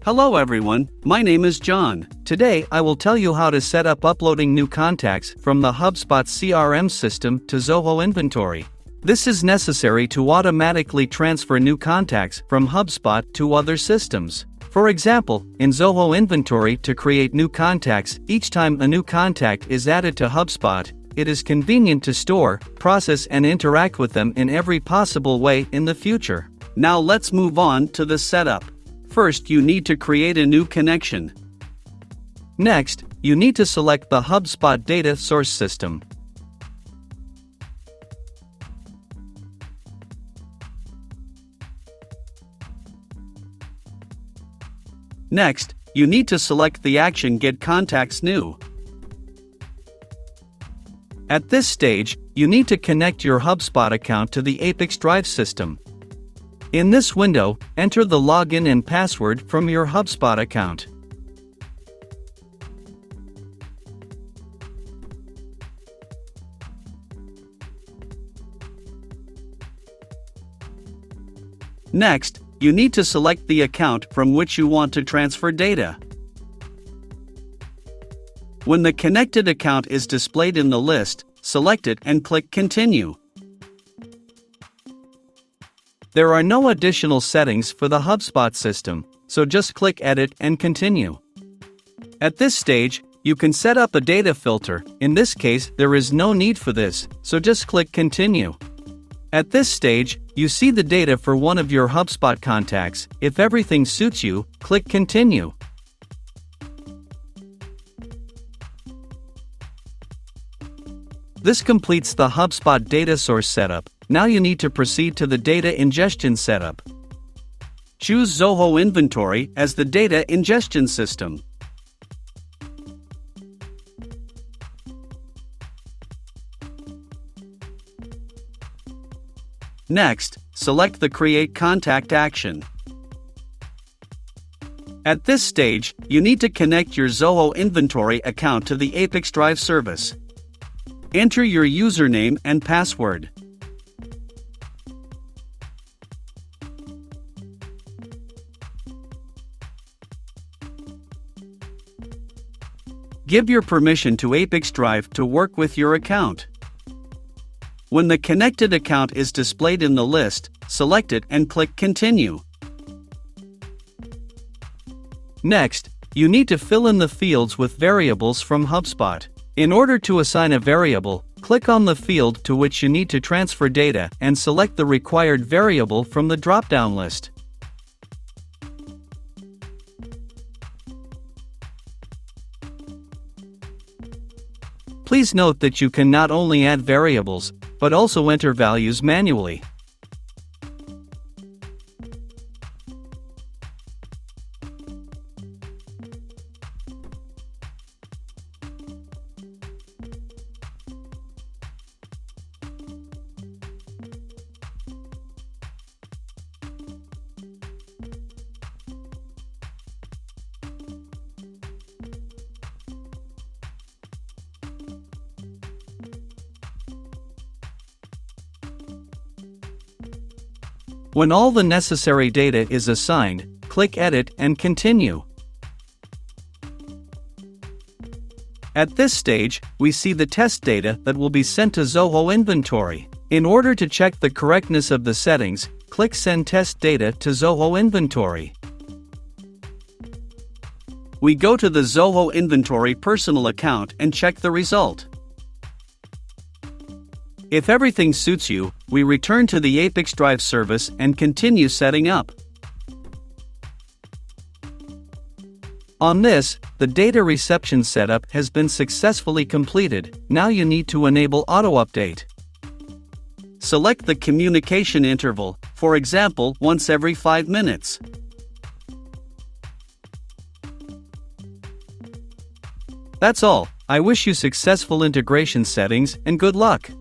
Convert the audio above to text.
Hello everyone, my name is John. Today I will tell you how to set up uploading new contacts from the HubSpot CRM system to Zoho Inventory. This is necessary to automatically transfer new contacts from HubSpot to other systems. For example, in Zoho Inventory, to create new contacts, each time a new contact is added to HubSpot, it is convenient to store, process and interact with them in every possible way in the future. Now let's move on to the setup. First, you need to create a new connection. Next, you need to select the HubSpot data source system. Next, you need to select the action Get Contacts New. At this stage, you need to connect your HubSpot account to the ApiX-Drive system. In this window, enter the login and password from your HubSpot account. Next, you need to select the account from which you want to transfer data. When the connected account is displayed in the list, select it and click Continue. There are no additional settings for the HubSpot system, so just click Edit and Continue. At this stage, you can set up a data filter. In this case, there is no need for this, so just click Continue. At this stage, you see the data for one of your HubSpot contacts. If everything suits you, click Continue. This completes the HubSpot data source setup. Now you need to proceed to the data ingestion setup. Choose Zoho Inventory as the data ingestion system. Next, select the Create Contact action. At this stage, you need to connect your Zoho Inventory account to the ApiX-Drive service. Enter your username and password. Give your permission to ApiX-Drive to work with your account. When the connected account is displayed in the list, select it and click Continue. Next, you need to fill in the fields with variables from HubSpot. In order to assign a variable, click on the field to which you need to transfer data and select the required variable from the drop-down list. Please note that you can not only add variables, but also enter values manually. When all the necessary data is assigned, click Edit and Continue. At this stage, we see the test data that will be sent to Zoho Inventory. In order to check the correctness of the settings, click Send Test Data to Zoho Inventory. We go to the Zoho Inventory personal account and check the result. If everything suits you, we return to the ApiX-Drive service and continue setting up. On this, the data reception setup has been successfully completed. Now you need to enable auto-update. Select the communication interval, for example, once every 5 minutes. That's all. I wish you successful integration settings and good luck.